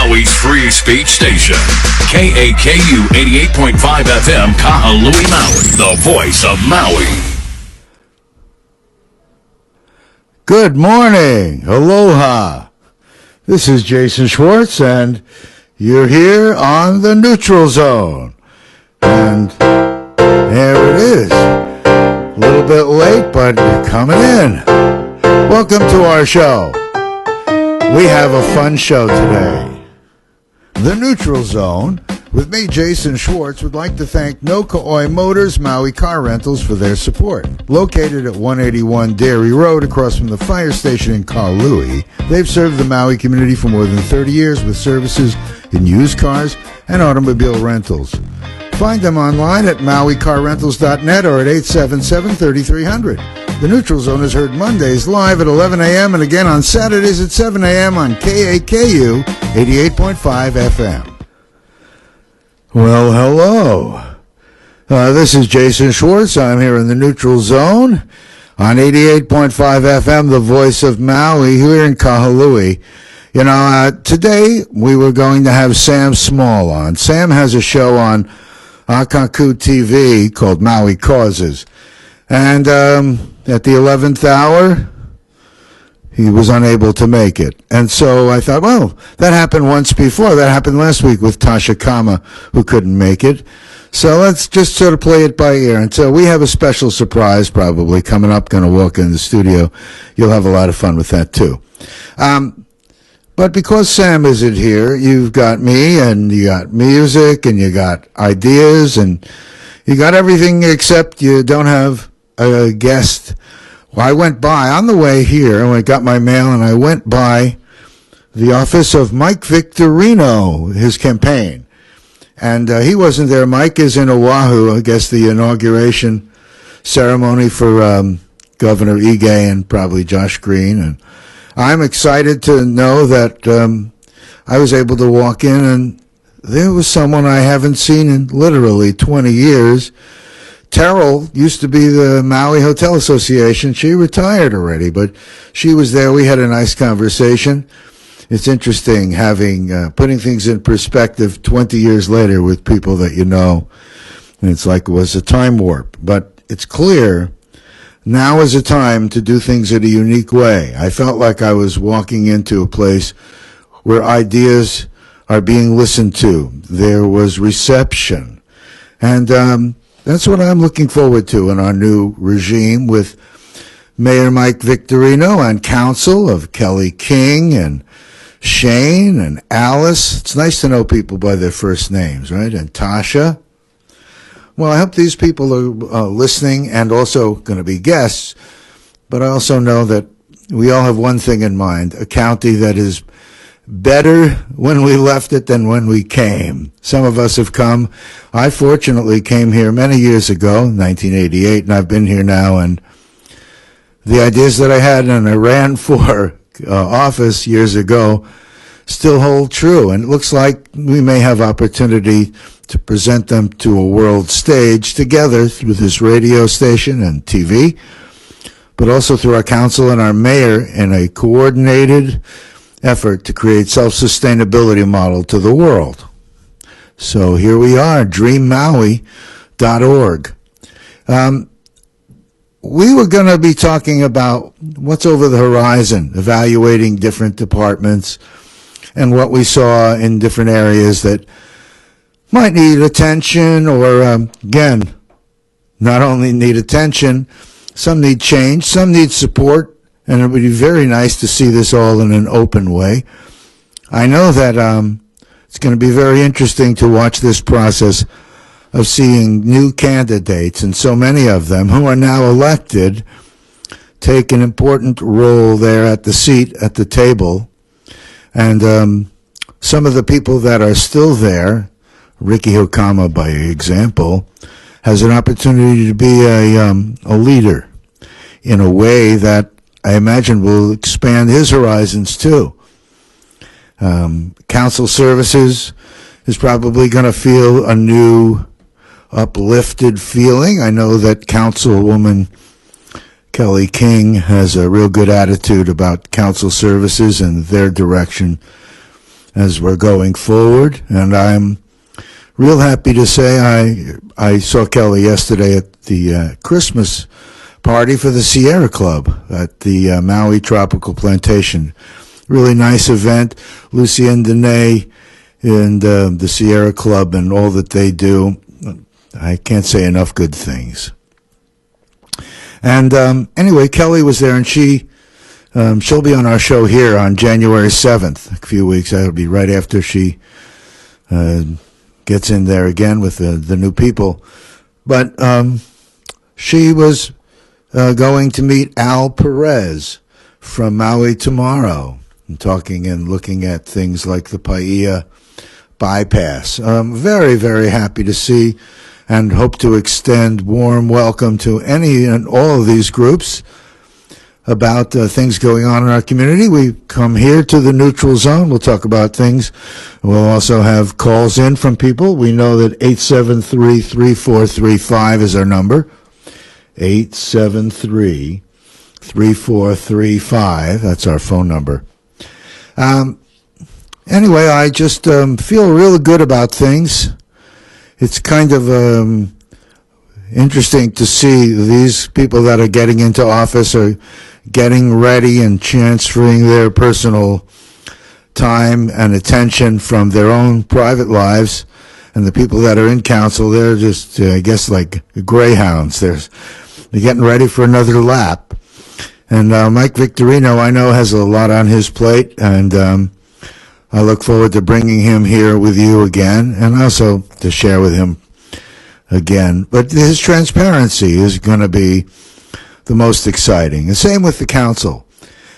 Maui's free speech station. KAKU 88.5 FM, Kahului, Maui. The voice of Maui. Good morning. Aloha. This is Jason Schwartz, and you're here on the Neutral Zone. And there it is. A little bit late, but you're coming in. Welcome to our show. We have a fun show today. The Neutral Zone, with me, Jason Schwartz, would like to thank No Ka'oi Motors Maui Car Rentals for their support. Located at 181 Dairy Road across from the fire station in Kahului, they've served the Maui community for more than 30 years with services in used cars and automobile rentals. Find them online at mauicarrentals.net or at 877-3300. The Neutral Zone is heard Mondays live at 11 a.m. and again on Saturdays at 7 a.m. on KAKU 88.5 FM. Well, hello. This is Jason Schwartz. I'm here in the Neutral Zone on 88.5 FM, the voice of Maui, here in Kahului. You know, today we were going to have Sam Small on. Sam has a show on Akaku TV called Maui Causes. And at the 11th hour, he was unable to make it. And so I thought, well, that happened once before. That happened last week with Tasha Kama, who couldn't make it. So let's just sort of play it by ear. And so we have a special surprise probably coming up, going to walk in the studio. You'll have a lot of fun with that, too. But because Sam isn't here, you've got me, and you got music, and you got ideas, and you got everything except you don't have a guest. Well, I went by on the way here, and I got my mail, and I went by the office of Mike Victorino, his campaign. And he wasn't there. Mike is in Oahu, I guess the inauguration ceremony for Governor Ige and probably Josh Green. And I'm excited to know that I was able to walk in, and there was someone I haven't seen in literally 20 years. Terrell used to be the Maui Hotel Association. She retired already, but she was there. We had a nice conversation. It's interesting having putting things in perspective 20 years later with people that you know. And it's like it was a time warp. But it's clear now is a time to do things in a unique way. I felt like I was walking into a place where ideas are being listened to. There was reception. And that's what I'm looking forward to in our new regime with Mayor Mike Victorino and council of Kelly King and Shane and Alice. It's nice to know people by their first names, right? And Tasha. Well, I hope these people are listening and also going to be guests, but I also know that we all have one thing in mind, a county that is better when we left it than when we came. Some of us have come. I fortunately came here many years ago, 1988, and I've been here now, and the ideas that I had and I ran for office years ago still hold true, and it looks like we may have opportunity to present them to a world stage together through this radio station and TV, but also through our council and our mayor in a coordinated effort to create self-sustainability model to the world. So here we are, dreammaui.org. We were going to be talking about what's over the horizon, evaluating different departments and what we saw in different areas that might need attention or, again, not only need attention, some need change, some need support, and it would be very nice to see this all in an open way. I know that it's going to be very interesting to watch this process of seeing new candidates, and so many of them who are now elected take an important role there at the seat at the table. And some of the people that are still there, Ricky Hokama, by example, has an opportunity to be a leader in a way that I imagine will expand his horizons too. Council services is probably going to feel a new uplifted feeling. I know that Councilwoman Kelly King has a real good attitude about council services and their direction. as we're going forward. And I'm real happy to say I saw Kelly yesterday at the Christmas party for the Sierra Club at the Maui Tropical Plantation. Really nice event. Lucy and Danae and the Sierra Club and all that they do. I can't say enough good things. And anyway, Kelly was there, and she'll be on our show here on January 7th, a few weeks. That'll be right after she gets in there again with the new people. But she was going to meet Al Perez from Maui tomorrow, and talking and looking at things like the Paia bypass. Very, very happy to see and hope to extend warm welcome to any and all of these groups about things going on in our community. We come here to the neutral zone. We'll talk about things. We'll also have calls in from people. We know that 873-3435 is our number. 873-3435. That's our phone number. Anyway, I just feel real good about things. It's kind of interesting to see these people that are getting into office are getting ready and transferring their personal time and attention from their own private lives. And the people that are in council, they're just, I guess, like greyhounds. They're getting ready for another lap. And Mike Victorino, I know, has a lot on his plate, and I look forward to bringing him here with you again, and also to share with him again. But his transparency is going to be the most exciting. And same with the council,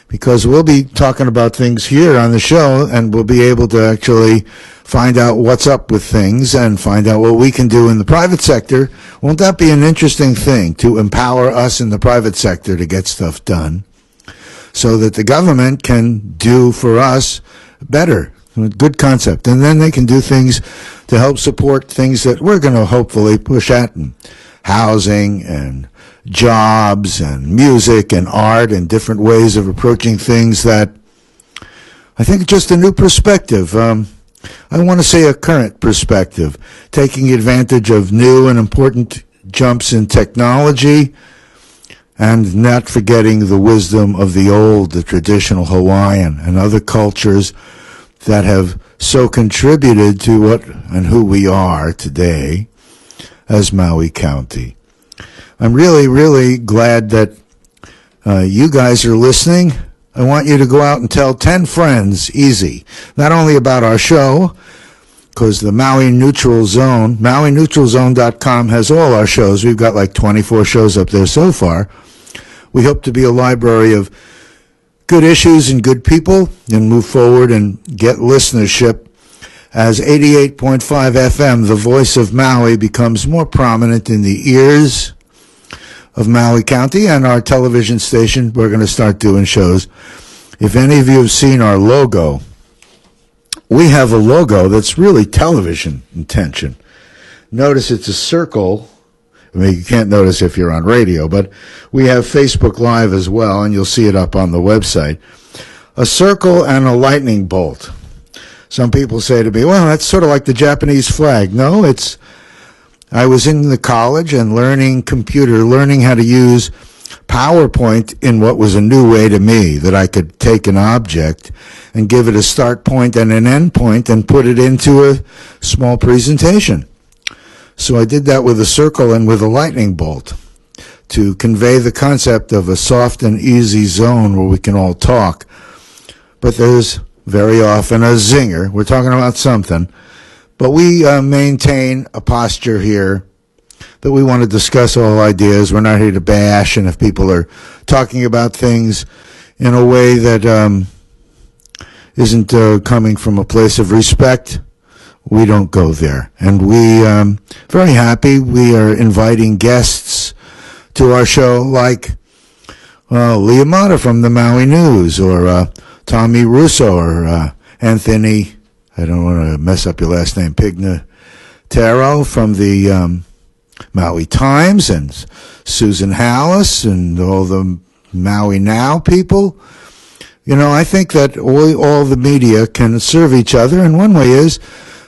because we'll be talking about things here on the show, and we'll be able to actually find out what's up with things and find out what we can do in the private sector. Won't that be an interesting thing, to empower us in the private sector to get stuff done so that the government can do for us better? Good concept. And then they can do things to help support things that we're going to hopefully push at, and housing and jobs and music and art and different ways of approaching things that I think just a new perspective. I want to say a current perspective, taking advantage of new and important jumps in technology and not forgetting the wisdom of the old, the traditional Hawaiian and other cultures that have so contributed to what and who we are today as Maui County. I'm really, really glad that you guys are listening. I want you to go out and tell 10 friends, easy, not only about our show, because the Maui Neutral Zone, MauiNeutralZone.com has all our shows. We've got like 24 shows up there so far. We hope to be a library of good issues and good people and move forward and get listenership as 88.5 FM, the voice of Maui, becomes more prominent in the ears of Maui County and our television station. We're going to start doing shows. If any of you have seen our logo, we have a logo that's really television intention. Notice it's a circle. I mean, you can't notice if you're on radio, but we have Facebook Live as well, and you'll see it up on the website. A circle and a lightning bolt. Some people say to me, well, that's sort of like the Japanese flag. No, I was in the college and learning how to use PowerPoint in what was a new way to me, that I could take an object and give it a start point and an end point and put it into a small presentation. So I did that with a circle and with a lightning bolt to convey the concept of a soft and easy zone where we can all talk. But there's very often a zinger. We're talking about something. But we maintain a posture here that we want to discuss all ideas. We're not here to bash, and if people are talking about things in a way that isn't coming from a place of respect, we don't go there. And we very happy we are inviting guests to our show like Leah Mata from the Maui News, or Tommy Russo, or Anthony, I don't want to mess up your last name, Pignataro from the Maui Times, and Susan Hallis, and all the Maui Now people. I think that all the media can serve each other, and one way is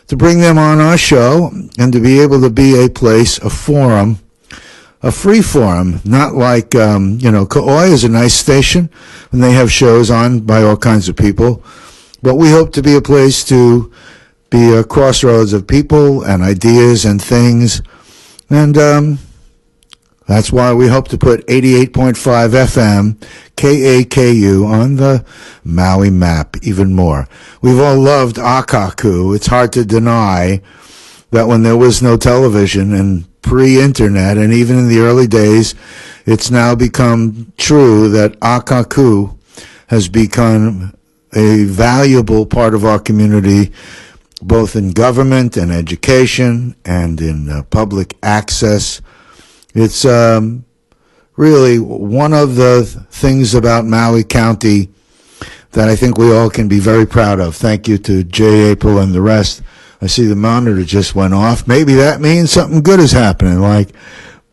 to bring them on our show and to be able to be a place, a forum, a free forum, not like, Kauai is a nice station, and they have shows on by all kinds of people. But we hope to be a place to be a crossroads of people and ideas and things. And that's why we hope to put 88.5 FM KAKU on the Maui map even more. We've all loved Akaku. It's hard to deny that when there was no television and pre-internet, and even in the early days, it's now become true that Akaku has become a valuable part of our community, both in government and education and in public access. It's really one of the things about Maui County that I think we all can be very proud of. Thank you to J. April and the rest. I see the monitor just went off. Maybe that means something good is happening. Like,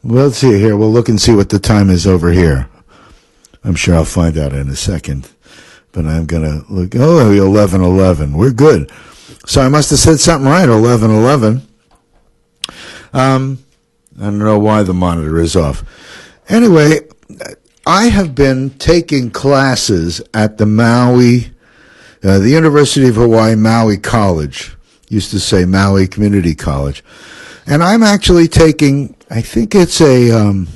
well, let's see here. We'll look and see what the time is over here. I'm sure I'll find out in a second. But I'm going to look. Oh, 11:11. We're good. So I must have said something right, 11:11. I don't know why the monitor is off. Anyway, I have been taking classes at the Maui, the University of Hawaii Maui College. Used to say Maui Community College. And I'm actually taking, I think it's a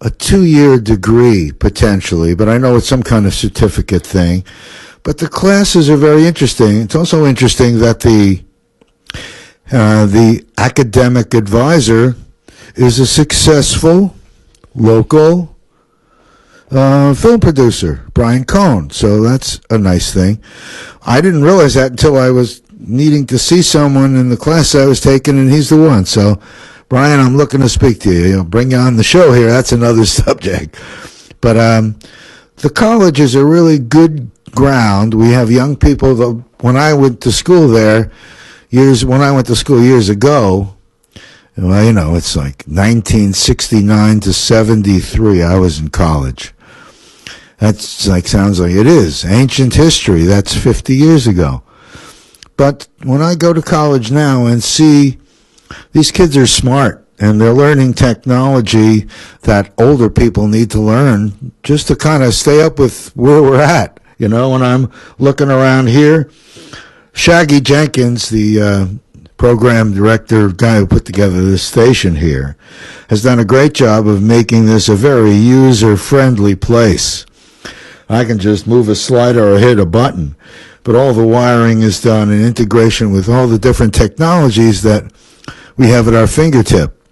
2-year degree, potentially, but I know it's some kind of certificate thing. But the classes are very interesting. It's also interesting that the academic advisor is a successful local film producer, Brian Cohn. So that's a nice thing. I didn't realize that until I was needing to see someone in the class I was taking, and he's the one. So, Brian, I'm looking to speak to you. Bring you on the show here. That's another subject. But the college is a really good ground. We have young people. When I went to school there, years ago, well, it's like 1969 to 73. I was in college. That's like, sounds like it is ancient history. That's 50 years ago. But when I go to college now and see these kids are smart and they're learning technology that older people need to learn just to kind of stay up with where we're at. When I'm looking around here, Shaggy Jenkins, the program director, guy who put together this station here, has done a great job of making this a very user-friendly place. I can just move a slider or hit a button, but all the wiring is done in integration with all the different technologies that we have at our fingertip.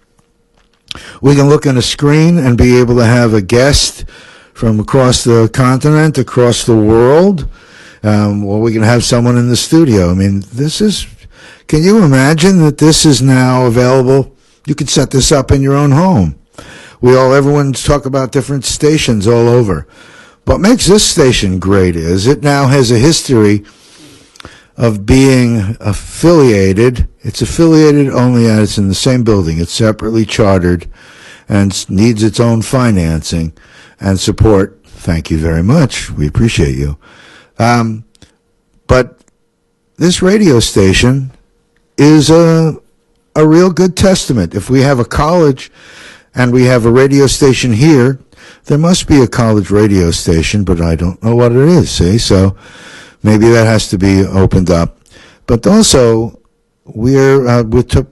We can look on a screen and be able to have a guest from across the continent, across the world, or we can have someone in the studio. I mean, can you imagine that this is now available? You could set this up in your own home. Everyone's talk about different stations all over. What makes this station great is it now has a history of being affiliated. It's affiliated only as it's in the same building. It's separately chartered and needs its own financing and support. Thank you very much. We appreciate you. But this radio station is a real good testament. If we have a college and we have a radio station here, there must be a college radio station, but I don't know what it is, see? So maybe that has to be opened up. But also, we're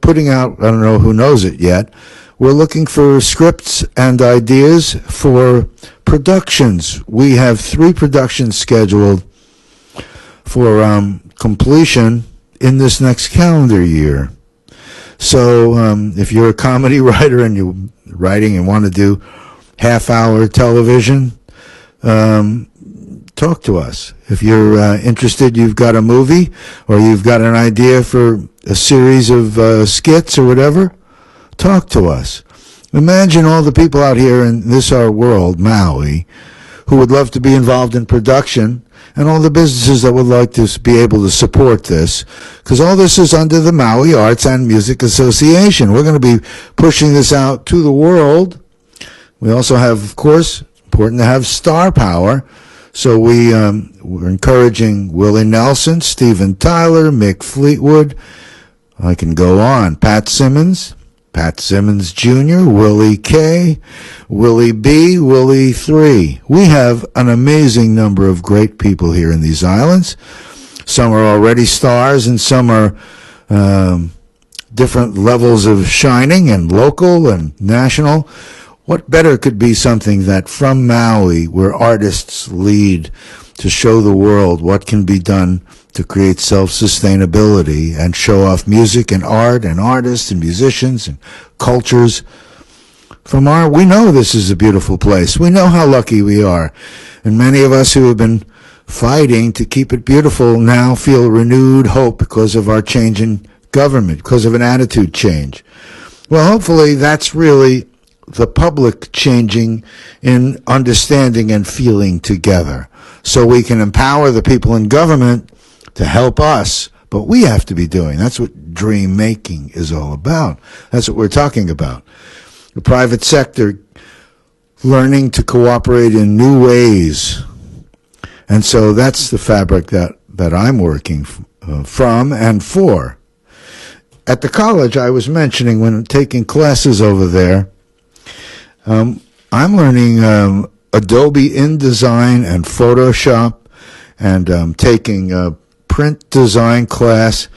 putting out, I don't know who knows it yet, we're looking for scripts and ideas for productions. We have 3 productions scheduled for completion in this next calendar year. So if you're a comedy writer and you're writing and want to do half-hour television, talk to us. If you're interested, you've got a movie or you've got an idea for a series of skits or whatever, talk to us. Imagine all the people out here in this our world, Maui, who would love to be involved in production, and all the businesses that would like to be able to support this, because all this is under the Maui Arts and Music Association. We're going to be pushing this out to the world. We also have, of course, important to have star power. So we're encouraging Willie Nelson, Steven Tyler, Mick Fleetwood. I can go on. Pat Simmons Jr., Willie K., Willie B., Willie 3. We have an amazing number of great people here in these islands. Some are already stars, and some are different levels of shining, and local and national. What better could be something that from Maui, where artists lead to show the world what can be done to create self-sustainability and show off music and art and artists and musicians and cultures. We know this is a beautiful place. We know how lucky we are. And many of us who have been fighting to keep it beautiful now feel renewed hope because of our change in government, because of an attitude change. Well, hopefully that's really the public changing in understanding and feeling together, so we can empower the people in government to help us. But we have to be doing. That's what dream making is all about. That's what we're talking about. The private sector learning to cooperate in new ways. And so that's the fabric that I'm working from and for. At the college I was mentioning, when taking classes over there, I'm learning Adobe InDesign and Photoshop, and taking a print design class.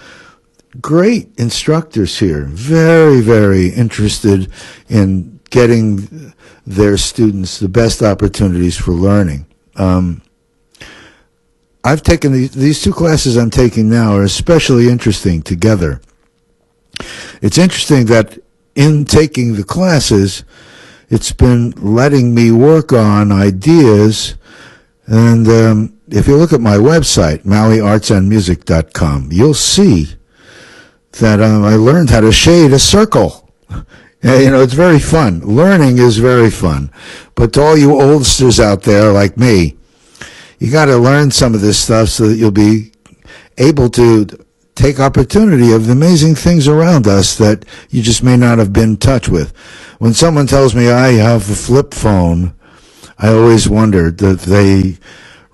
Great instructors here, very, very interested in getting their students the best opportunities for learning. I've taken these two classes I'm taking now are especially interesting together. It's interesting that in taking the classes, it's been letting me work on ideas. And if you look at my website, MauiArtsAndMusic.com, you'll see that I learned how to shade a circle. It's very fun. Learning is very fun. But to all you oldsters out there like me, you got to learn some of this stuff so that you'll be able to take opportunity of the amazing things around us that you just may not have been in touch with. When someone tells me I have a flip phone, I always wonder that they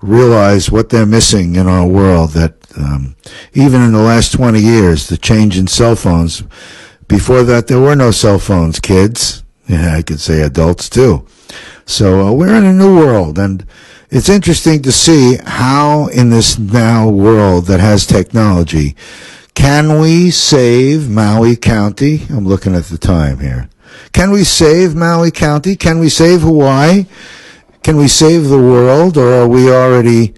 realize what they're missing in our world, that even in the last 20 years, the change in cell phones, before that there were no cell phones, kids. Yeah, I could say adults too. So we're in a new world, and it's interesting to see how in this now world that has technology, can we save Maui County? I'm looking at the time here. Can we save Maui County? Can we save Hawaii? Can we save the world? Or are we already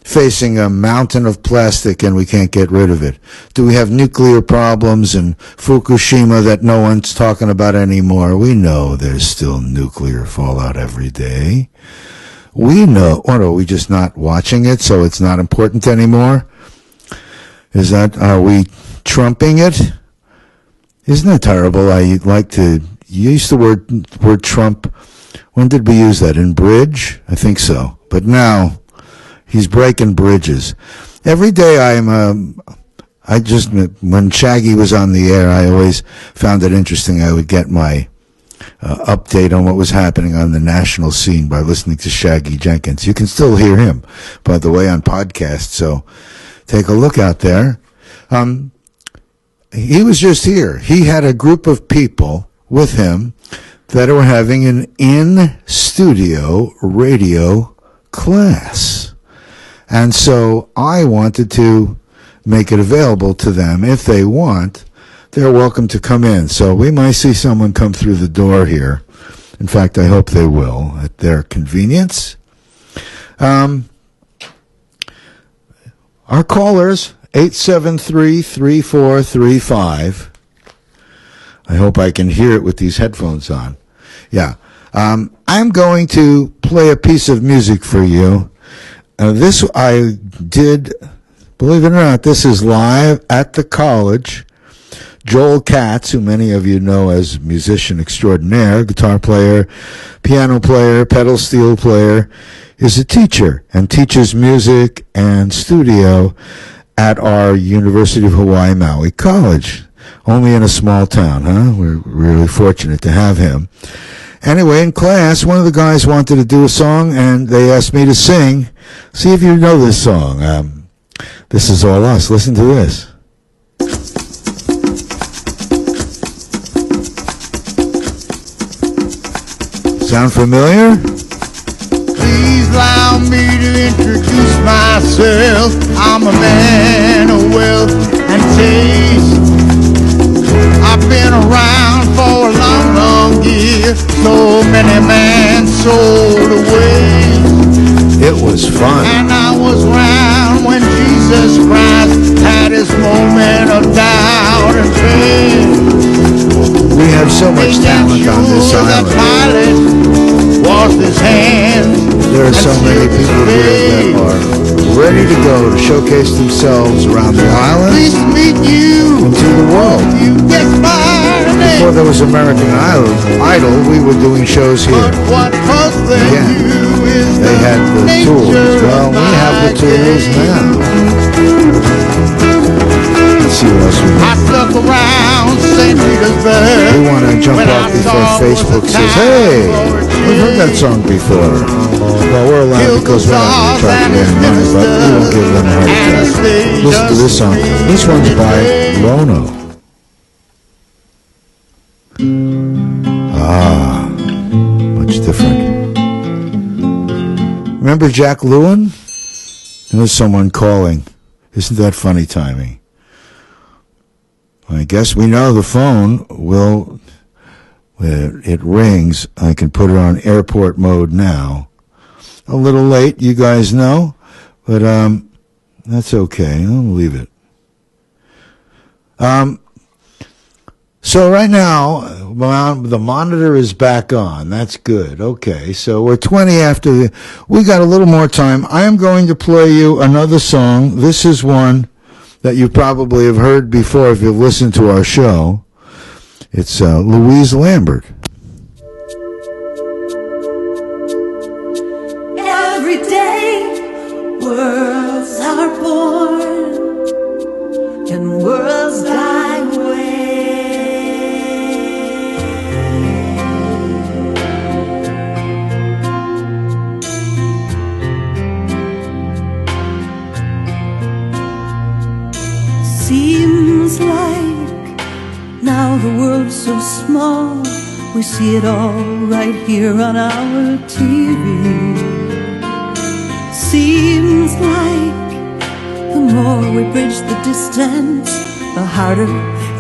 facing a mountain of plastic and we can't get rid of it? Do we have nuclear problems in Fukushima that no one's talking about anymore? We know there's still nuclear fallout every day. We know, what, are we just not watching it so it's not important anymore? Are we trumping it? Isn't that terrible? I like to use the word Trump. When did we use that? In bridge? I think so. But now, he's breaking bridges. Every day when Shaggy was on the air, I always found it interesting. I would get my update on what was happening on the national scene by listening to Shaggy Jenkins. You can still hear him, by the way, on podcast, so take a look out there. He was just here. He had a group of people with him that were having an in-studio radio class. And so I wanted to make it available to them. If they want, they're welcome to come in. So we might see someone come through the door here. In fact, I hope they will at their convenience. Our callers, 873-3435. I hope I can hear it with these headphones on. Yeah. I'm going to play a piece of music for you. This I did, believe it or not, this is live at the college. Joel Katz, who many of you know as musician extraordinaire, guitar player, piano player, pedal steel player, is a teacher and teaches music and studio at our University of Hawaii Maui College. Only in a small town, huh? We're really fortunate to have him. Anyway, in class, one of the guys wanted to do a song, and they asked me to sing. See if you know this song. This is All Us. Listen to this. Sound familiar? Please allow me to introduce myself. I'm a man of wealth and taste. I've been around for a long, long year. So many men sold away. It was fun. And I was around when Jesus Christ had his moment of doubt and faith. We have so much talent on this island. Pilate washed his hands. There are so many people here that are ready to go to showcase themselves around the island and to the world. Before there was American Idol, we were doing shows here. Again, they had the tools. Well, we have the tools now. Let's see what else we I stuck around St. Petersburg. We want to jump off before Facebook says, hey, we've heard that song before. Well, we're allowed because we're not charging any money, but we won't give them a heart attack. Listen to this song. This one's by Lono. Ah, much different. Remember Jack Lewin? There's someone calling. Isn't that funny timing? I guess we know the phone will, when it rings, I can put it on airport mode now. A little late, you guys know, but that's okay. I'll leave it. So right now, the monitor is back on. That's good. Okay, so we're 20 after we got a little more time. I am going to play you another song. This is one that you probably have heard before if you've listened to our show. It's Louise Lambert. Every day, worlds are born and worlds die away. Seems like now the world's so small, we see it all right here on our TV. Seems like the more we bridge the distance, the harder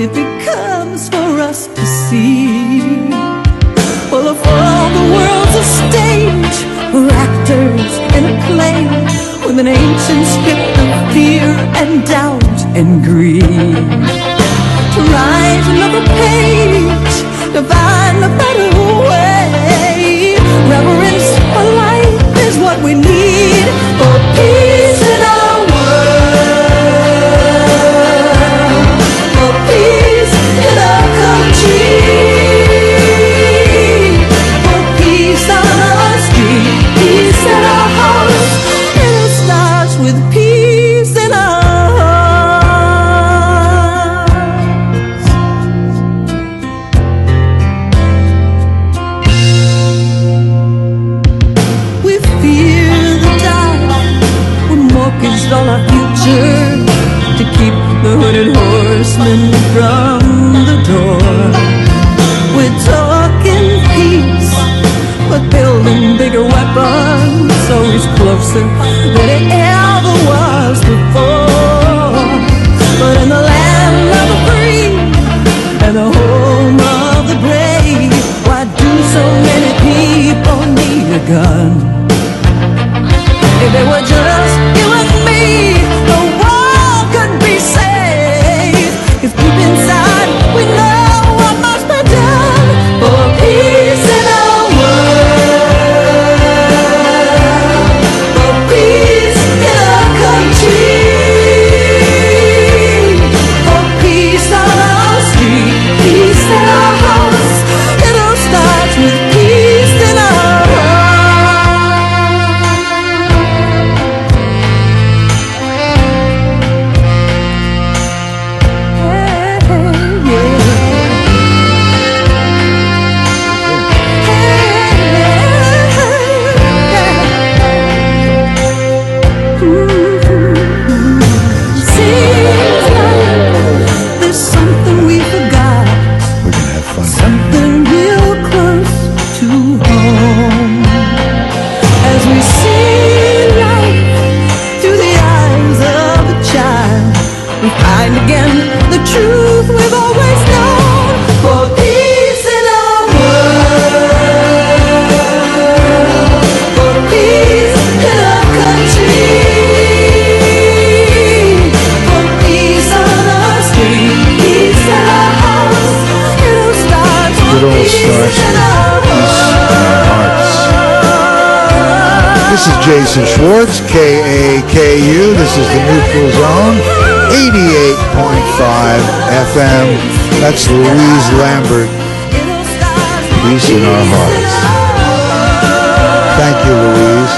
it becomes for us to see. Well, if all the world's a stage, we're actors in a play with an ancient script of fear and doubt and greed. To write another page, to find a better way. Reverence for life is what we need for peace in our world, for peace in our country, for peace on our street, peace in our house, and it starts with peace in our all our future to keep the hooded horsemen from the door. We're talking peace, but building bigger weapons, always closer than it ever was before. But in the land of the free and the home of the brave, why do so many people need a gun? If it were just you and me, the world could be saved. If deep inside we know what must be done for peace in our world, for peace find again the truth we've always known. For peace in our world, for peace in our country, for peace on our street, peace in our house, it all starts with It all peace starts in with our peace in our hearts. This is Jason Schwartz, KAKU. This is the Neutral Zone, 88.5 FM. That's Louise Lambert. Peace in our hearts. Thank you, Louise.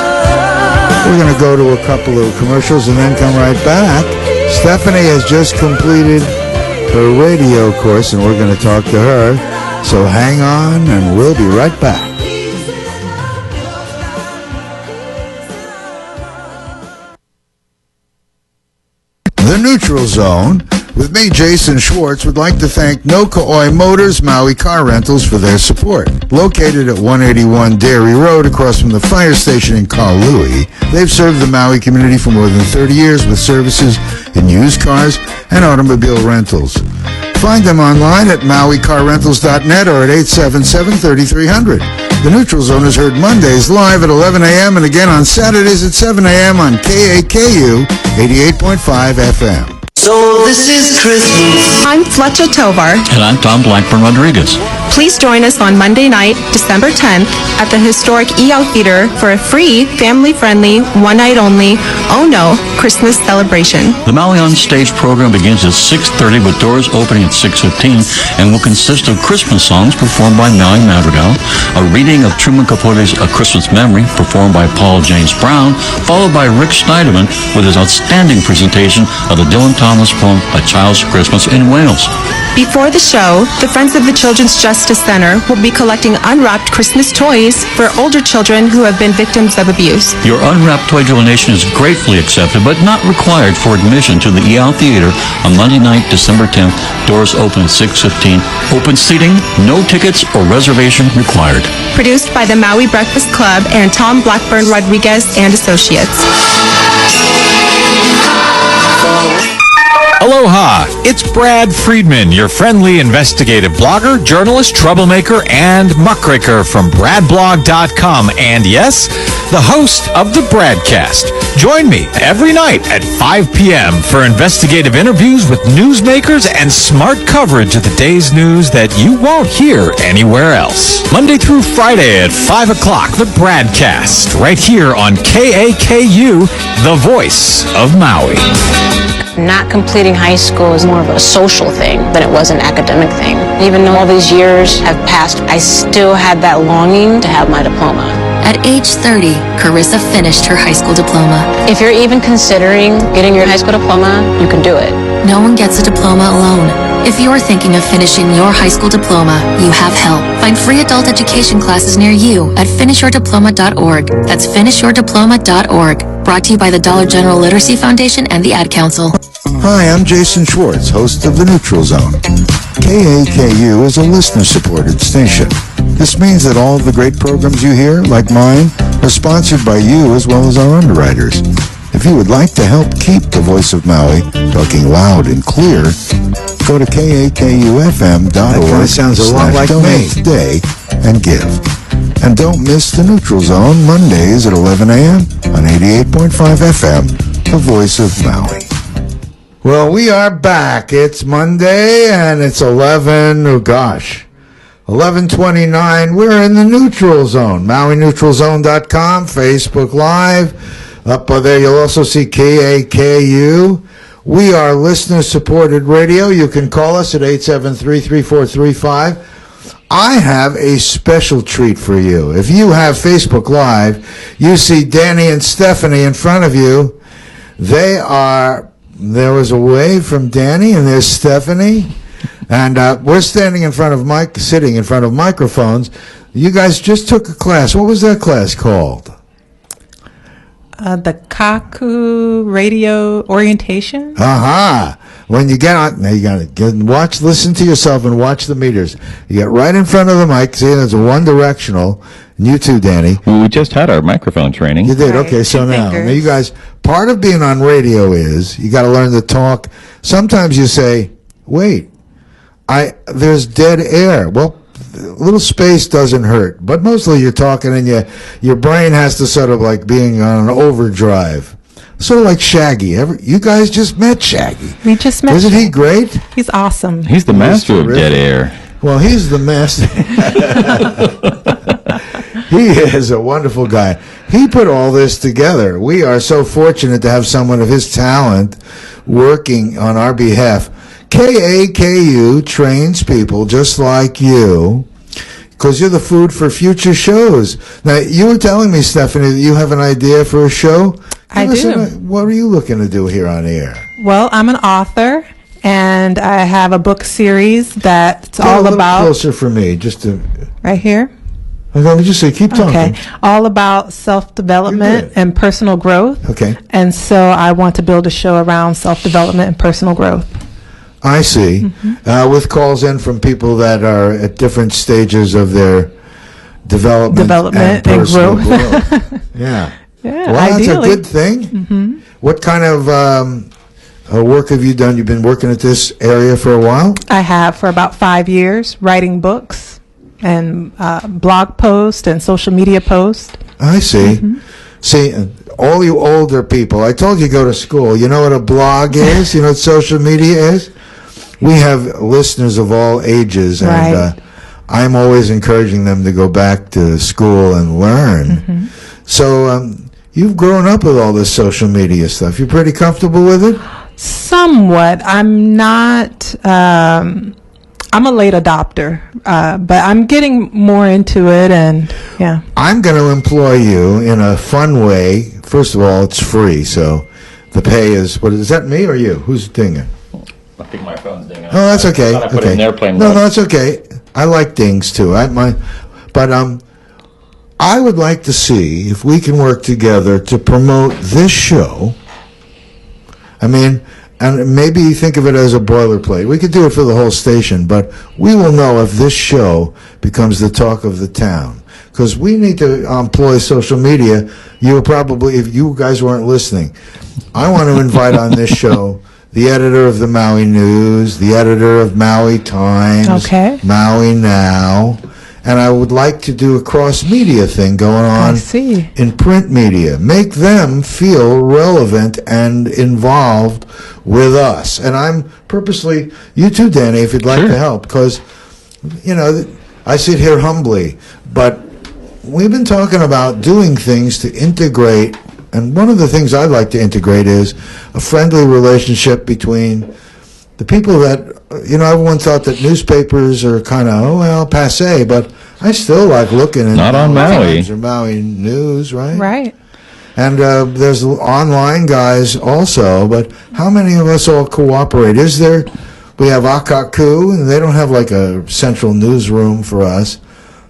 We're going to go to a couple of commercials and then come right back. Stephanie has just completed her radio course, and we're going to talk to her. So hang on, and we'll be right back. The Neutral Zone, with me, Jason Schwartz, would like to thank No Ka'oi Motors Maui Car Rentals for their support. Located at 181 Dairy Road across from the fire station in Kahului, they've served the Maui community for more than 30 years with services in used cars and automobile rentals. Find them online at mauicarrentals.net or at 877-3300. The Neutral Zone is heard Mondays live at 11 a.m. and again on Saturdays at 7 a.m. on KAKU 88.5 FM. So this is Christmas. I'm Fletcher Tovar. And I'm Tom Blackburn Rodriguez. Please join us on Monday night, December 10th, at the historic EO Theater for a free, family-friendly, one-night-only, oh no, Christmas celebration. The Maui on Stage program begins at 6:30 with doors opening at 6:15 and will consist of Christmas songs performed by Maui Madrigal, a reading of Truman Capote's A Christmas Memory performed by Paul James Brown, followed by Rick Schneiderman with his outstanding presentation of the Dylan Thomas poem A Child's Christmas in Wales. Before the show, the Friends of the Children's Justice Center will be collecting unwrapped Christmas toys for older children who have been victims of abuse. Your unwrapped toy donation is gratefully accepted, but not required for admission to the EO Theater on Monday night, December 10th. Doors open at 6:15. Open seating, no tickets or reservation required. Produced by the Maui Breakfast Club and Tom Blackburn Rodriguez and Associates. Aloha! It's Brad Friedman, your friendly investigative blogger, journalist, troublemaker, and muckraker from bradblog.com. And yes, the host of the Bradcast. Join me every night at 5 p.m. for investigative interviews with newsmakers and smart coverage of the day's news that you won't hear anywhere else. Monday through Friday at 5 o'clock, the Bradcast, right here on KAKU, the voice of Maui. Not completing high school is more of a social thing than it was an academic thing. Even though all these years have passed, I still had that longing to have my diploma. At age 30, Carissa finished her high school diploma. If you're even considering getting your high school diploma, you can do it. No one gets a diploma alone. If you're thinking of finishing your high school diploma, you have help. Find free adult education classes near you at finishyourdiploma.org. That's finishyourdiploma.org. Brought to you by the Dollar General Literacy Foundation and the Ad Council. Hi, I'm Jason Schwartz, host of The Neutral Zone. KAKU is a listener-supported station. This means that all of the great programs you hear, like mine, are sponsored by you as well as our underwriters. If you would like to help keep the voice of Maui talking loud and clear, go to kakufm.org. That kind of sounds a lot like me. Today and give. And don't miss The Neutral Zone Mondays at 11 a.m. on 88.5 FM, the voice of Maui. Well, we are back. It's Monday and it's 11:29. We're in the Neutral Zone. MauiNeutralZone.com, Facebook Live. Up there you'll also see KAKU. We are listener-supported radio. You can call us at 873-3435. I have a special treat for you. If you have Facebook Live, you see Danny and Stephanie in front of you. There was a wave from Danny, and there's Stephanie. And we're sitting in front of microphones. You guys just took a class. What was that class called? The Kaku radio orientation. When you get on, now you got to listen to yourself and watch the meters. You get right in front of the mic. See, there's a one directional. And you too, Danny. Well, we just had our microphone training. You did? Right. Okay, so Two now fingers. you guys, part of being on radio is you got to learn to talk. Sometimes you say, wait, there's dead air. Well, a little space doesn't hurt, but mostly you're talking and your brain has to sort of like being on an overdrive. Sort of like Shaggy. You guys just met Shaggy. We just met. Isn't he great? He's awesome. He's the master of terrific. dead air. Well, he's the master. He is a wonderful guy. He put all this together. We are so fortunate to have someone of his talent working on our behalf. KAKU trains people just like you because you're the food for future shows. Now, you were telling me, Stephanie, that you have an idea for a show. I Give us do. What are you looking to do here on air? Well, I'm an author, and I have a book series that's Get a all little about closer for me, just to. right here. Let me just say, keep talking. Okay, all about self-development You're good. and personal growth. Okay. And so I want to build a show around self-development and personal growth. I see. With calls in from people that are at different stages of their development and personal growth. Yeah. Yeah, Well, that's a ideally. good thing. What kind of work have you done? You've been working at this area for a while? I have for about 5 years, writing books and blog posts and social media posts. I see. See, all you older people, I told you go to school. You know what a blog is? You know what social media is? We have listeners of all ages, and Right. I'm always encouraging them to go back to school and learn. So you've grown up with all this social media stuff. You're pretty comfortable with it? Somewhat. I'm not. I'm a late adopter, but I'm getting more into it, and yeah. I'm going to employ you in a fun way. First of all, it's free, so the pay is, what is that, me or you? Who's dinging? I think my phone's dinging. Oh, that's okay. I thought I put it Okay. in airplane No, mode. no, it's okay. I like dings too. But I would like to see if we can work together to promote this show. I mean, and maybe think of it as a boilerplate. We could do it for the whole station, but we will know if this show becomes the talk of the town. Because we need to employ social media. You probably, if you guys weren't listening, I want to invite on this show the editor of the Maui News, the editor of Maui Times, Okay. Maui Now, and I would like to do a cross-media thing going on I see. in print media. Make them feel relevant and involved with us. And I'm purposely, you too, Danny, if you'd like Sure. to help, because, you know, I sit here humbly, but we've been talking about doing things to integrate, and one of the things I'd like to integrate is a friendly relationship between the people that, you know, everyone thought that newspapers are kind of, oh, well, passe, but I still like looking at Not on Maui. Times or Maui News, right? Right. And there's online guys also, but how many of us all cooperate? We have Akaku, and they don't have like a central newsroom for us.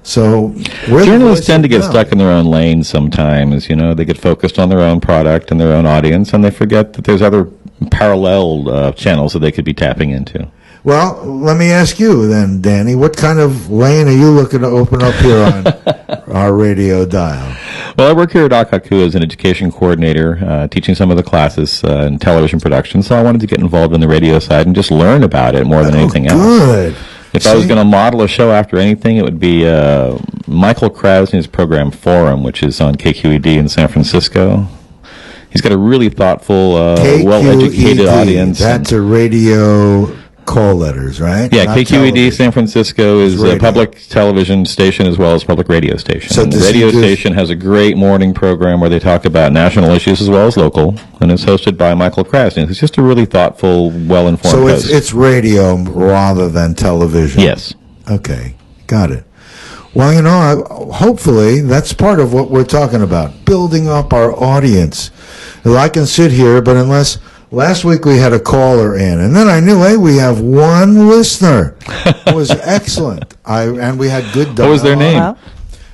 So we're the Journalists voice tend to of get Maui. stuck in their own lane sometimes. You know, they get focused on their own product and their own audience, and they forget that there's other parallel channels that they could be tapping into. Well, let me ask you then, Danny, what kind of lane are you looking to open up here on our radio dial? Well, I work here at Akaku as an education coordinator, teaching some of the classes in television production, so I wanted to get involved in the radio side and just learn about it more than anything else. Good. If I was going to model a show after anything, it would be Michael Krasny's program Forum, which is on KQED in San Francisco. He's got a really thoughtful, well-educated KQED, audience. That's a radio call letters, right? Yeah, Not KQED television. San Francisco is radio. a public television station as well as public radio station. So And the does he radio do- station has a great morning program where they talk about national issues as well as local, and it's hosted by Michael Krasny. It's just a really thoughtful, well-informed So host. it's radio rather than television. Yes. Okay, got it. Well, you know, hopefully that's part of what we're talking about, building up our audience. Well, I can sit here, but unless last week we had a caller in, and then I knew, hey, we have one listener. It was excellent. And we had good. What was their name? Well,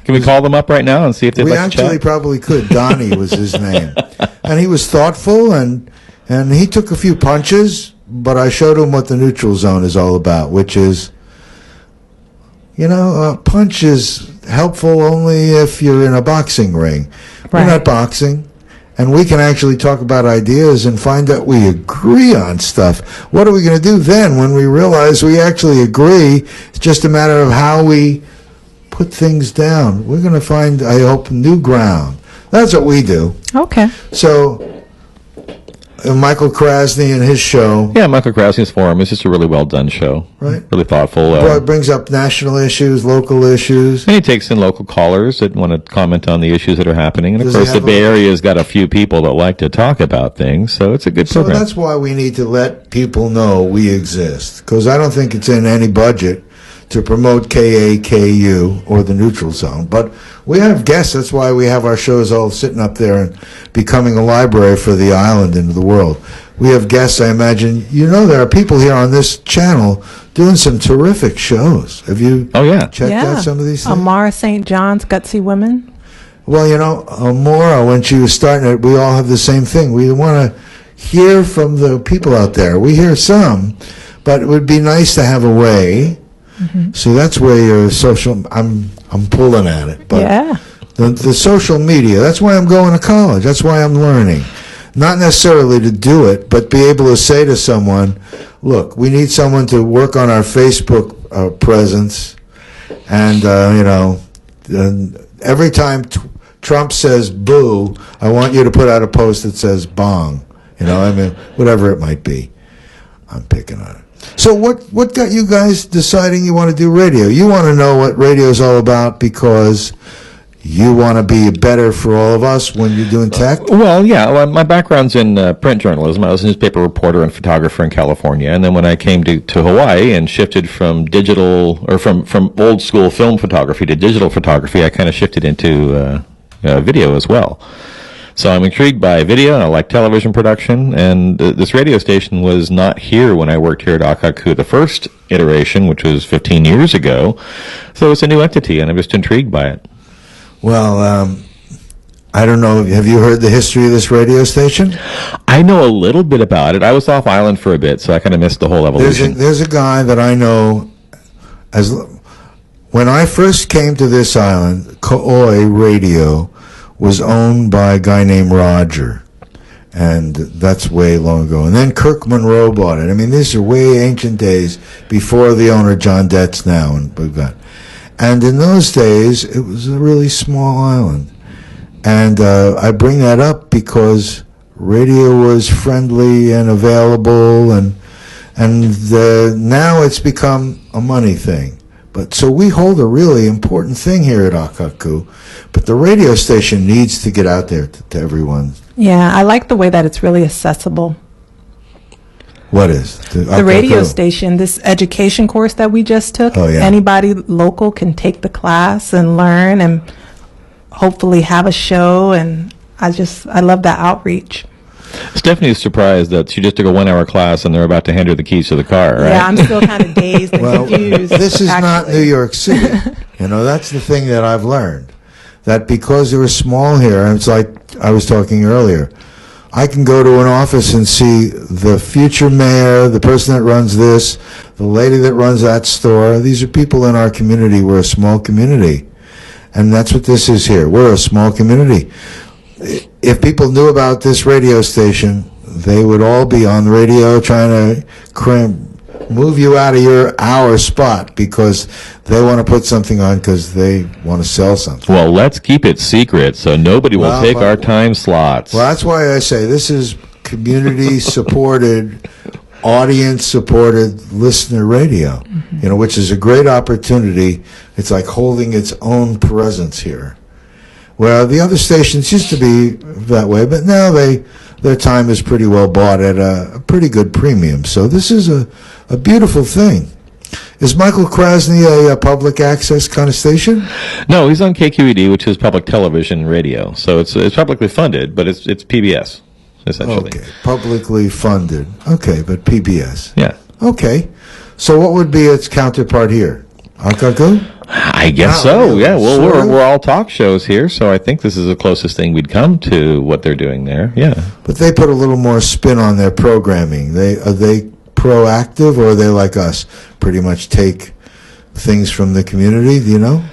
Can we call them up right now and see if they'd We like to actually chat? probably could. Donnie was his name, and he was thoughtful, and he took a few punches. But I showed him what the neutral zone is all about, which is, you know, punches. helpful only if you're in a boxing ring. We're Right. not boxing, and we can actually talk about ideas and find out we agree on stuff. What are we going to do then when we realize we actually agree? It's just a matter of how we put things down. We're going to find, I hope, new ground. That's what we do. Okay. So, Michael Krasny and his show. Yeah, Michael Krasny's Forum is just a really well done show. Right. Really thoughtful. Brings up national issues, local issues. And he takes in local callers that want to comment on the issues that are happening. And of Does course, he the have Bay Area's got a few people that like to talk about things, so it's a good So program. that's why we need to let people know we exist. Because I don't think it's in any budget to promote KAKU or the neutral zone. But we have guests. That's why we have our shows all sitting up there and becoming a library for the island and the world. We have guests, I imagine. You know, there are people here on this channel doing some terrific shows. Have you checked out some of these things? Amara St. John's Gutsy Women. Well, you know, Maura, when she was starting it, we all have the same thing. We want to hear from the people out there. We hear some, but it would be nice to have a way. So that's where your social. I'm pulling at it, but Yeah. the social media. That's why I'm going to college. That's why I'm learning. Not necessarily to do it, but be able to say to someone, "Look, we need someone to work on our Facebook presence," and every time Trump says "boo," I want you to put out a post that says "bong." I mean, whatever it might be. I'm picking on it. So what got you guys deciding you want to do radio? You want to know what radio is all about because you want to be better for all of us when you're doing tech? Well, yeah. Well, my background's in print journalism. I was a newspaper reporter and photographer in California. And then when I came to Hawaii and shifted from digital, or from old school film photography to digital photography, I kind of shifted into video as well. So I'm intrigued by video, and I like television production, and this radio station was not here when I worked here at Akaku, the first iteration, which was 15 years ago. So it's a new entity, and I'm just intrigued by it. Well, I don't know. Have you heard the history of this radio station? I know a little bit about it. I was off island for a bit, so I kind of missed the whole evolution. There's a guy that I know. When I first came to this island, Ka'oi Radio was owned by a guy named Roger, and that's way long ago. And then Kirk Monroe bought it. I mean, these are way ancient days before the owner, John Detz, now. And in those days, it was a really small island. And I bring that up because radio was friendly and available, and now it's become a money thing. But so we hold a really important thing here at Akaku, but the radio station needs to get out there to everyone. Yeah, I like the way that it's really accessible. What is? The radio station, this education course that we just took, anybody local can take the class and learn and hopefully have a show, and I love that outreach. Stephanie's surprised that she just took a 1-hour class and they're about to hand her the keys to the car, right? Yeah, I'm still kind of dazed and confused. This is not New York City. That's the thing that I've learned. That because they were small here, and it's like I was talking earlier, I can go to an office and see the future mayor, the person that runs this, the lady that runs that store. These are people in our community. We're a small community. And that's what this is here. We're a small community. If people knew about this radio station, they would all be on the radio trying to move you out of your hour spot because they want to put something on because they want to sell something. Well, let's keep it secret so nobody will take our time slots. Well, that's why I say this is community-supported, audience-supported listener radio, which is a great opportunity. It's like holding its own presence here. Well, the other stations used to be that way, but now their time is pretty well bought at a pretty good premium. So this is a beautiful thing. Is Michael Krasny a public access kind of station? No, he's on KQED, which is public television radio. So it's publicly funded, but it's PBS, essentially. Okay, publicly funded. Okay, but PBS. Yeah. Okay. So what would be its counterpart here? Akaku? I guess so, yeah. Well, we're all talk shows here, so I think this is the closest thing we'd come to what they're doing there, yeah. But they put a little more spin on their programming. Are they proactive, or are they like us, pretty much take things from the community, do you know?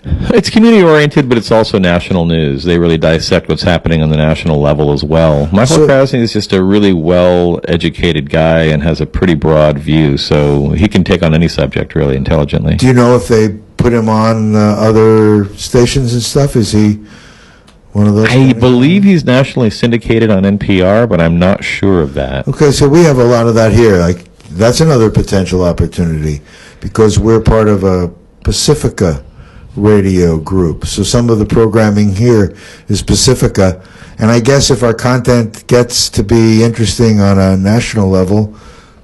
It's community-oriented, but it's also national news. They really dissect what's happening on the national level as well. Michael Krasny is just a really well-educated guy and has a pretty broad view, so he can take on any subject really intelligently. Do you know if they put him on other stations and stuff? Is he one of those? I believe he's nationally syndicated on NPR, but I'm not sure of that. Okay, so we have a lot of that here. Like, that's another potential opportunity because we're part of a Pacifica radio group. So some of the programming here is Pacifica. And I guess if our content gets to be interesting on a national level,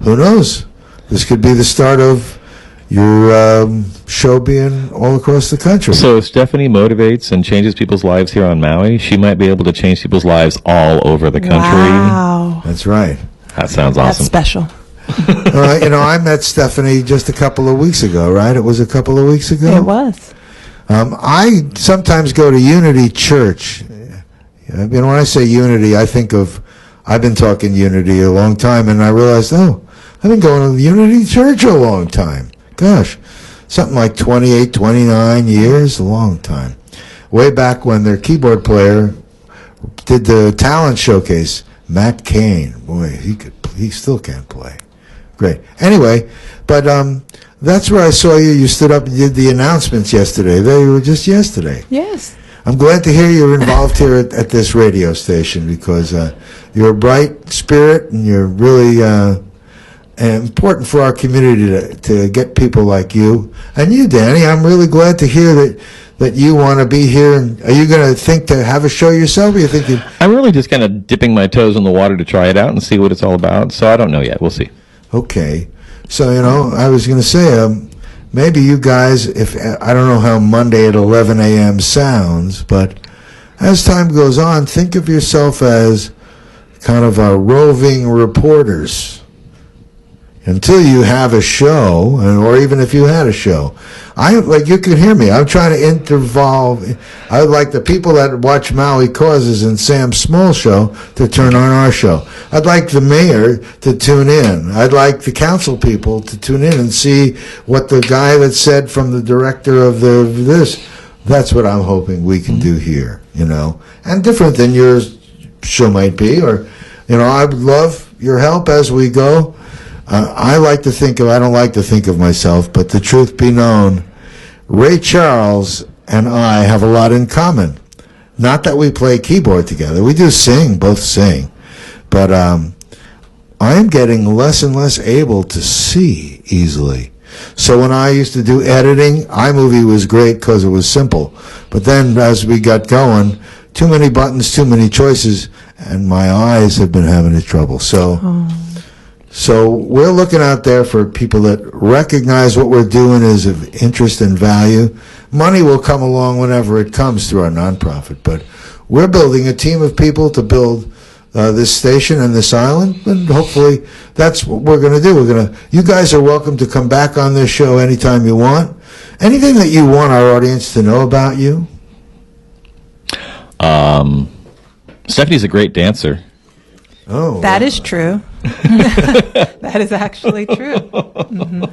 who knows? This could be the start of your show being all across the country. So if Stephanie motivates and changes people's lives here on Maui, she might be able to change people's lives all over the country. Wow. That's right. That sounds awesome. That's special. I met Stephanie just a couple of weeks ago, right? It was a couple of weeks ago? It was. I sometimes go to Unity Church. When I say Unity, I think of, I've been talking Unity a long time, and I realized, I've been going to Unity Church a long time. Gosh, something like 28, 29 years, a long time. Way back when their keyboard player did the talent showcase, Matt Cain. Boy, he still can't play. Great. Anyway, but that's where I saw you. You stood up and did the announcements yesterday. They were just yesterday. Yes. I'm glad to hear you're involved here at this radio station because you're a bright spirit and you're really important for our community to get people like you. And you, Danny, I'm really glad to hear that you want to be here. And are you going to think to have a show yourself? Or you think I'm really just kind of dipping my toes in the water to try it out and see what it's all about. So I don't know yet. We'll see. Okay. So, I was going to say, maybe you guys, I don't know how Monday at 11 a.m. sounds, but as time goes on, think of yourself as kind of a roving reporters until you have a show, or even if you had a show. You can hear me. I'm trying to involve. I would like the people that watch Maui Causes and Sam Small show to turn on our show. I'd like the mayor to tune in. I'd like the council people to tune in and see what the guy that said from the director of this. That's what I'm hoping we can do here, and different than your show might be, or, I would love your help as we go. I don't like to think of myself, but the truth be known, Ray Charles and I have a lot in common. Not that we play keyboard together. We do both sing. But I am getting less and less able to see easily. So when I used to do editing, iMovie was great because it was simple. But then as we got going, too many buttons, too many choices, and my eyes have been having trouble. So we're looking out there for people that recognize what we're doing is of interest and value. Money will come along whenever it comes through our nonprofit, but we're building a team of people to build this station and this island, and hopefully that's what we're going to do. You guys are welcome to come back on this show anytime you want. Anything that you want our audience to know about you? Stephanie's a great dancer. Oh, that is true. That is actually true. Mm-hmm.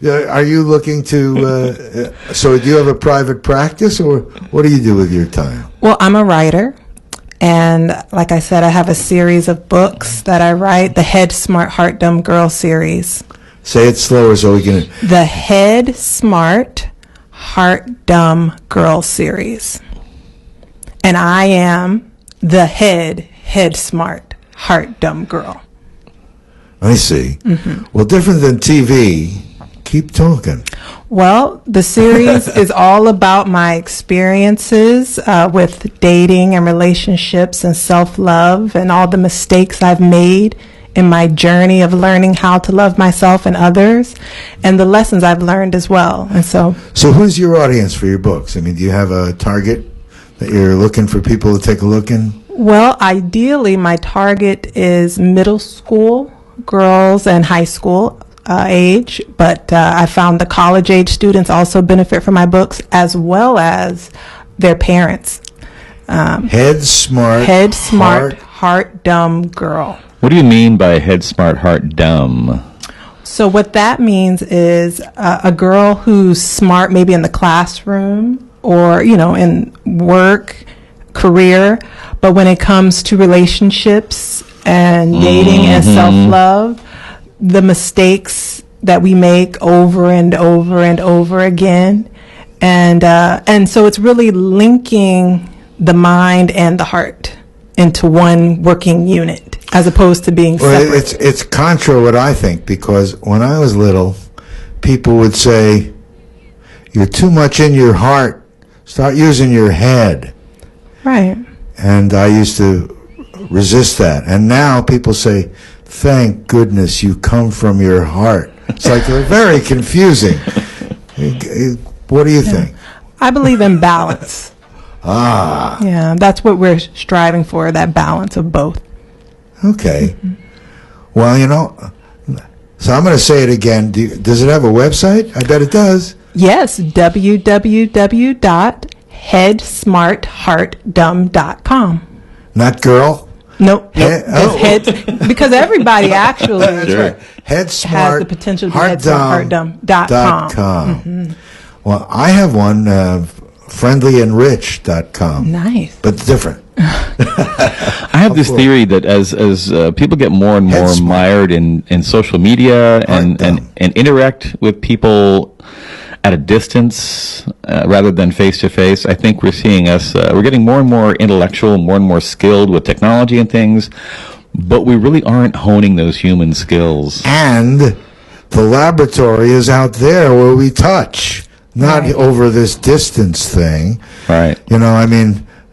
Yeah, are you looking to? So, do you have a private practice, or what do you do with your time? Well, I'm a writer, and like I said, I have a series of books that I write. The Head Smart Heart Dumb Girl series. Say it slower so we can. The Head Smart Heart Dumb Girl series, and I am the head smart heart dumb girl. I see. Mm-hmm. Well, different than TV. Keep talking. Well, the series is all about my experiences with dating and relationships and self-love and all the mistakes I've made in my journey of learning how to love myself and others, and the lessons I've learned as well. And so who's your audience for your books? I mean, do you have a target that you're looking for people to take a look in? Well, ideally, my target is middle school girls and high school age, but I found the college age students also benefit from my books, as well as their parents. Head Smart, Heart Dumb Girl. What do you mean by Head Smart, Heart Dumb? So what that means is a girl who's smart maybe in the classroom, or, in work, career. But when it comes to relationships and dating and self-love, the mistakes that we make over and over and over again. And so it's really linking the mind and the heart into one working unit, as opposed to being separate. Well, it's contra what I think, because when I was little, people would say, "You're too much in your heart. Start using your head." Right. And I used to resist that. And now people say, "Thank goodness you come from your heart." It's like they're very confusing. What do you think? I believe in balance. Yeah, that's what we're striving for, that balance of both. Okay. Well, so I'm going to say it again. Does it have a website? I bet it does. Yes, www.headsmartheartdumb.com. Not girl? Nope. It's heads, because everybody actually has the potential to be headsmartheartdumb.com. Well, I have one, friendlyanrich.com. Nice. But different. I have this theory that as people get more and more mired in social media and interact with people at a distance rather than face to face, I think we're seeing we're getting more and more intellectual, more and more skilled with technology and things, but we really aren't honing those human skills. And the laboratory is out there where we touch, not over this distance thing. Right.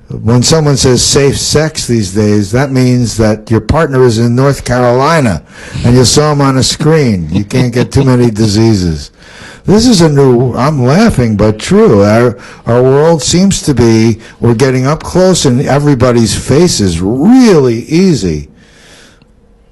When someone says safe sex these days, that means that your partner is in North Carolina and you saw him on a screen. You can't get too many diseases. This is I'm laughing, but true. Our world seems to be, we're getting up close and everybody's face is really easy.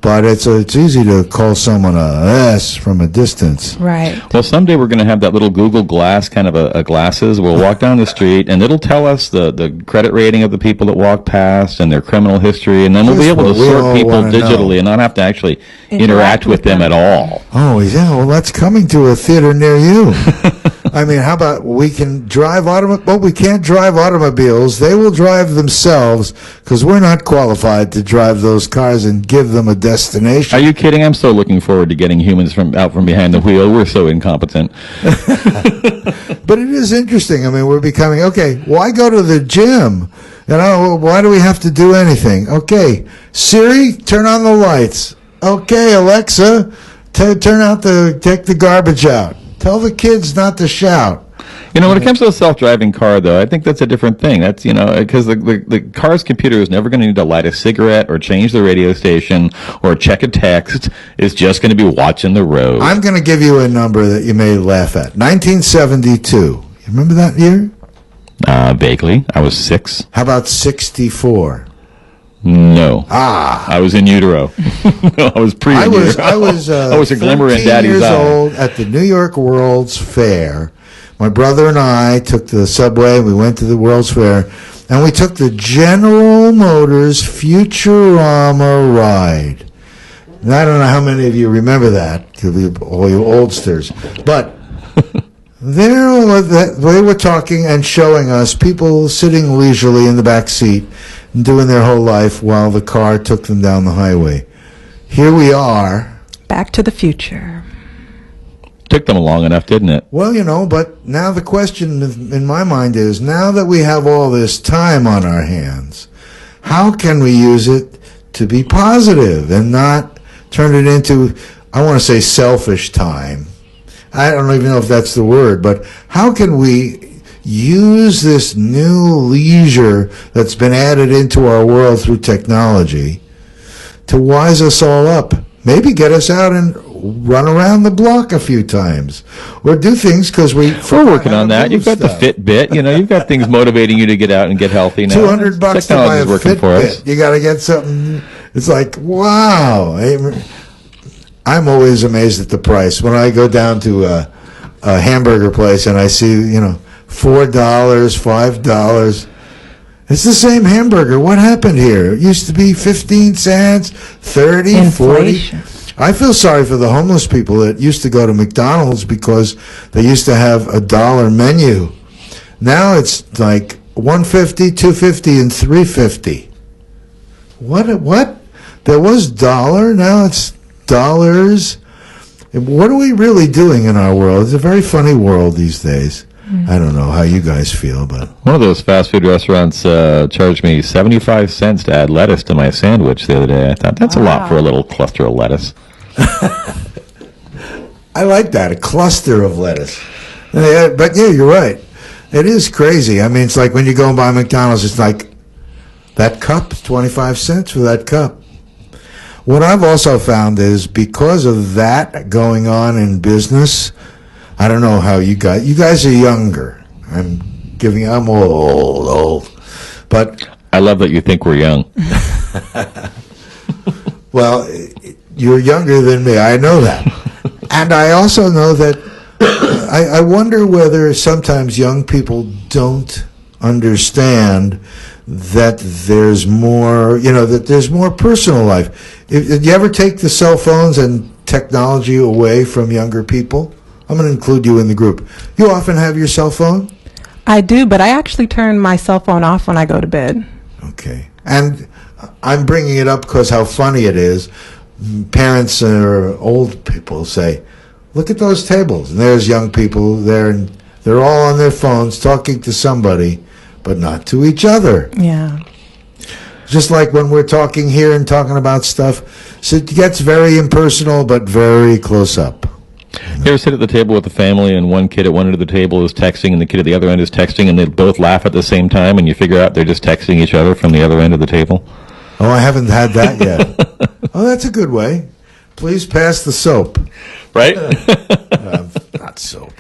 But it's easy to call someone a S from a distance. Right. Well, someday we're going to have that little Google Glass kind of a glasses. We'll walk down the street, and it'll tell us the credit rating of the people that walk past and their criminal history, and then we'll be able to sort people digitally and not have to actually interact with them at all. Oh, yeah. Well, that's coming to a theater near you. How about we can drive we can't drive automobiles. They will drive themselves because we're not qualified to drive those cars and give them a destination. Are you kidding? I'm so looking forward to getting humans out from behind the wheel. We're so incompetent. But it is interesting. We're becoming, why go to the gym? Why do we have to do anything? Okay, Siri, turn on the lights. Okay, Alexa, take the garbage out. Tell the kids not to shout. When it comes to a self-driving car, though, I think that's a different thing. That's, because the car's computer is never going to need to light a cigarette or change the radio station or check a text. It's just going to be watching the road. I'm going to give you a number that you may laugh at. 1972. You remember that year? Vaguely. I was 6. How about 64? No. I was in utero. I was pre-utero. I was a glimmer in Daddy's eye. 13 years old at the New York World's Fair. My brother and I took the subway. We went to the World's Fair, and we took the General Motors Futurama ride. And I don't know how many of you remember that, all you oldsters. But they were talking and showing us people sitting leisurely in the back seat and doing their whole life while the car took them down the highway. Here we are. Back to the future. Took them long enough, didn't it? Well, but now the question in my mind is, now that we have all this time on our hands, how can we use it to be positive and not turn it into, I want to say, selfish time? I don't even know if that's the word, but how can we use this new leisure that's been added into our world through technology to wise us all up? Maybe get us out and run around the block a few times, or do things because we're working on that. You've got the Fitbit, you've got things motivating you to get out and get healthy now. $200 to buy a Fitbit. You got to get something. It's like, wow. I'm always amazed at the price when I go down to a hamburger place and I see, $4, $5. It's the same hamburger. What happened here? It used to be 15 cents, 30, Inflation. 40. I feel sorry for the homeless people that used to go to McDonald's because they used to have a $1 menu. Now it's like $1.50, $2.50, and $3.50. What? There was dollar, now it's dollars. What are we really doing in our world? It's a very funny world these days. I don't know how you guys feel, but one of those fast food restaurants charged me 75 cents to add lettuce to my sandwich the other day. I thought that's a lot for a little cluster of lettuce. I like that, a cluster of lettuce. But yeah, you're right. It is crazy. I mean, it's like when you go and buy McDonald's, it's like that cup, 25 cents for that cup. What I've also found is because of that going on in business, I don't know how you guys are younger. I'm old, but I love that you think we're young. Well, you're younger than me. I know that. And I also know that I wonder whether sometimes young people don't understand that there's more, that there's more personal life. Did you ever take the cell phones and technology away from younger people? I'm going to include you in the group. You often have your cell phone? I do, but I actually turn my cell phone off when I go to bed. Okay. And I'm bringing it up because how funny it is. Parents or old people say, look at those tables. And there's young people there, and they're all on their phones talking to somebody, but not to each other. Yeah. Just like when we're talking here and talking about stuff, so it gets very impersonal, but very close up. You ever sit at the table with the family and one kid at one end of the table is texting and the kid at the other end is texting and they both laugh at the same time and you figure out they're just texting each other from the other end of the table? Oh, I haven't had that yet. Oh, that's a good way. Please pass the soap. Right? Not soap.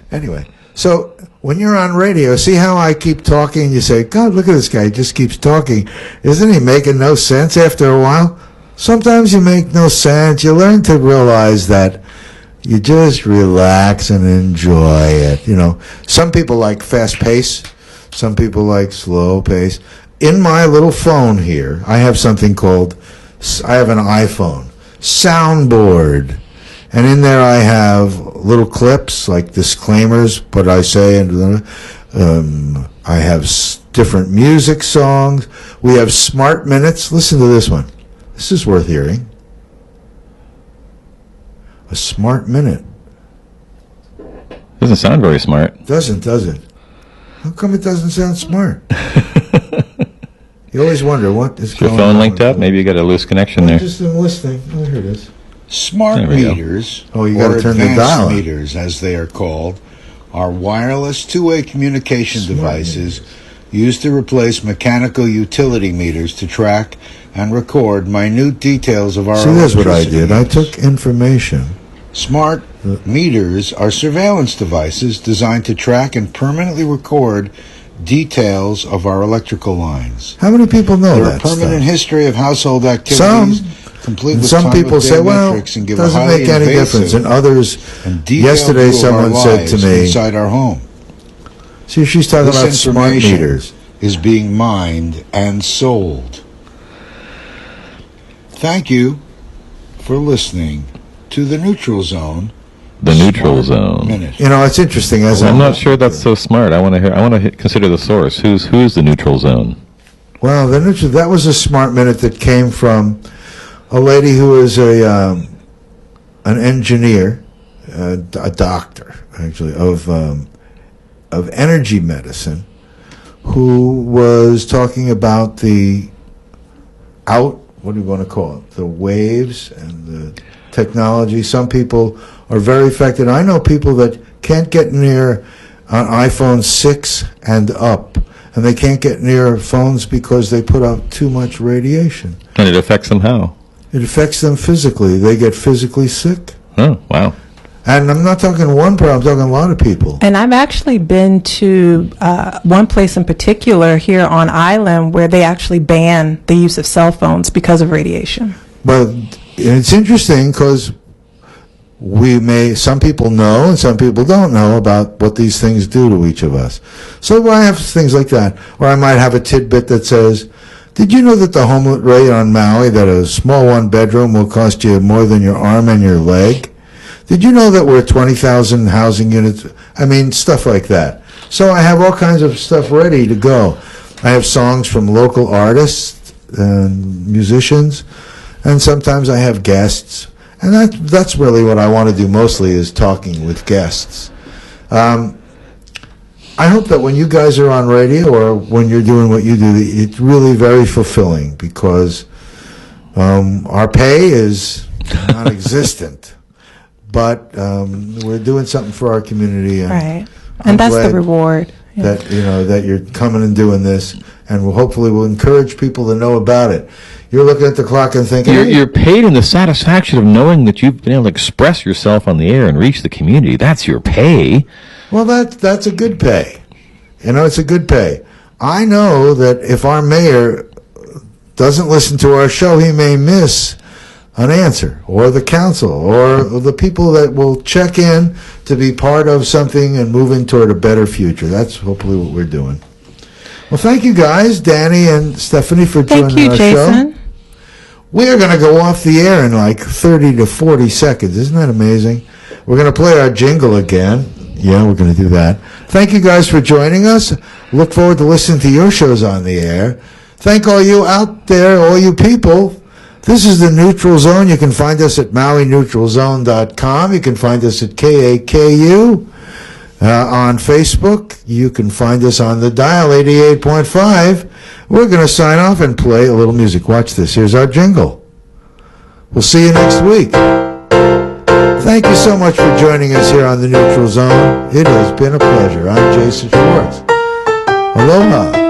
Anyway, so when you're on radio, see how I keep talking and you say, God, look at this guy. He just keeps talking. Isn't he making no sense after a while? Sometimes you make no sense. You learn to realize that you just relax and enjoy it. Some people like fast pace. Some people like slow pace. In my little phone here, I have something called, I have an iPhone, soundboard. And in there I have little clips like disclaimers, what I say. And I have different music songs. We have smart minutes. Listen to this one. This is worth hearing. A smart minute. Doesn't sound very smart. Does it? How come it doesn't sound smart? You always wonder what is going on. Your phone linked up? Maybe you got a loose connection there. Just am listening. Oh, here it is. Smart meters, or advanced meters as they are called, are wireless two-way communication devices used to replace mechanical utility meters to track and record minute details of our electricity. See, that's what I did. I took information. Smart meters are surveillance devices designed to track and permanently record details of our electrical lines. How many people know that? There are permanent history of household activities. Some people say, well, it doesn't make any difference. And others, yesterday someone said to me, inside our home. See, she's talking about smart meters. Is being mined and sold. Thank you for listening to the Neutral Zone. The Neutral Zone. Minute. It's interesting. I'm not sure that's so smart. I want to consider the source. Who's the Neutral Zone? Well, that was a smart minute that came from a lady who is an engineer, a doctor actually of energy medicine, who was talking about what do you want to call it? The waves and the technology. Some people are very affected. I know people that can't get near an iPhone 6 and up, and they can't get near phones because they put out too much radiation. And it affects them how? It affects them physically. They get physically sick. Oh, wow. And I'm not talking one person, I'm talking a lot of people. And I've actually been to one place in particular here on island where they actually ban the use of cell phones because of radiation. Well, it's interesting because some people know and some people don't know about what these things do to each of us. So I have things like that. Or I might have a tidbit that says, did you know that the home rate on Maui, that a small one-bedroom will cost you more than your arm and your leg? Did you know that we're 20,000 housing units? I mean, stuff like that. So I have all kinds of stuff ready to go. I have songs from local artists and musicians, and sometimes I have guests. And that's really what I want to do mostly, is talking with guests. I hope that when you guys are on radio or when you're doing what you do, it's really very fulfilling, because our pay is non-existent. But we're doing something for our community. And right. And that's the reward. That, that you're coming and doing this, and hopefully we'll encourage people to know about it. You're looking at the clock and thinking... You're paid in the satisfaction of knowing that you've been able to express yourself on the air and reach the community. That's your pay. Well, that's a good pay. It's a good pay. I know that if our mayor doesn't listen to our show, he may miss an answer, or the council, or the people that will check in to be part of something and moving toward a better future. That's hopefully what we're doing. Well, thank you guys, Danny and Stephanie, for joining our show. We are going to go off the air in like 30 to 40 seconds. Isn't that amazing? We're going to play our jingle again. Yeah, we're going to do that. Thank you guys for joining us. Look forward to listening to your shows on the air. Thank all you out there, all you people. This is the Neutral Zone. You can find us at MauiNeutralZone.com. You can find us at KAKU on Facebook. You can find us on the dial 88.5. We're going to sign off and play a little music. Watch this. Here's our jingle. We'll see you next week. Thank you so much for joining us here on the Neutral Zone. It has been a pleasure. I'm Jason Schwartz. Aloha.